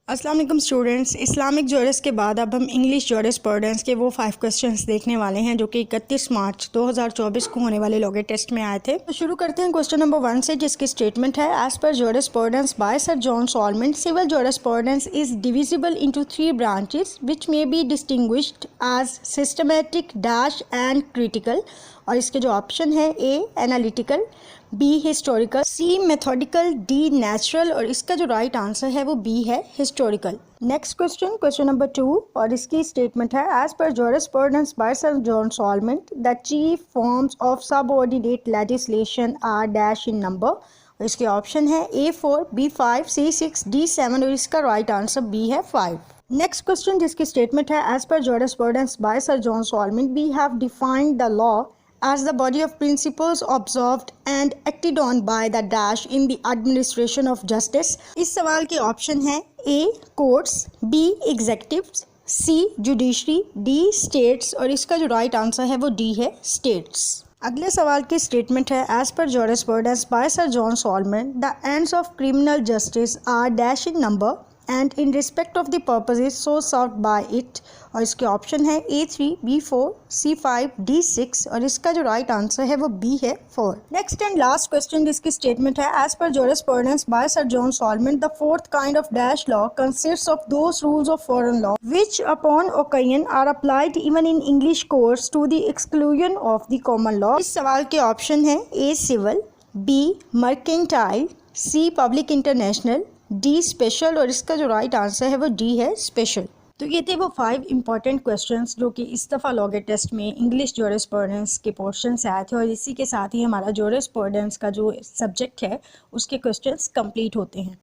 अस्सलाम वालेकुम students. Islamic juris के बाद अब हम इंग्लिश जूरिस्प्रूडेंस के वो 5 क्वेश्चंस देखने वाले हैं जो कि 31 मार्च 2024 को होने वाले लॉगे टेस्ट में आए थे। तो शुरू करते हैं क्वेश्चन नंबर 1 से, जिसकी स्टेटमेंट है as per jurisprudence by sir John Salmond civil jurisprudence is divisible into 3 branches which may be distinguished as systematic dash and critical. और इसके जो ऑप्शन है A analytical, B historical, C methodical, D natural. और इसका जो right answer है वो B है historical. Next question, question number 2, और इसकी स्टेटमेंट है as per jurisprudence by sir John Salmond the chief forms of subordinate legislation are dash in number. और इसके ऑप्शन है A4, B5, C6, D7। और इसका राइट आंसर बी है 5। Next question, जिसकी स्टेटमेंट है as per jurisprudence by sir John Salmond we have defined the law as the body of principles observed and acted on by the dash in the administration of justice। इस सवाल के option है A courts, B executives, C judiciary, D states। और इसका जो right answer है वो D है states। अगले सवाल की स्टेटमेंट है as per jurisprudence by sir John Salmond the ends of criminal justice are dash in number and in respect of the purposes so served by it। और इसके option है A3, B4, C5, D6। और इसका जो right answer है वो B है 4। Next and last question, जिसकी स्टेटमेंट है as per jurisprudence by sir John Salmond the fourth kind of dash law consists of those rules of foreign law which upon occasion are applied even in English courts to the exclusion of the common law। इस सवाल के option है A civil, B mercantile, C public international, D special. और इसका जो right answer है वो D है स्पेशल। तो ये थे वो 5 इंपॉर्टेंट क्वेश्चंस जो कि इस दफ़ा लॉगे टेस्ट में इंग्लिश जूरिस्प्रूडेंस के पोर्शन से आए थे। और इसी के साथ ही हमारा जूरिस्प्रूडेंस का जो सब्जेक्ट है उसके क्वेश्चंस कंप्लीट होते हैं।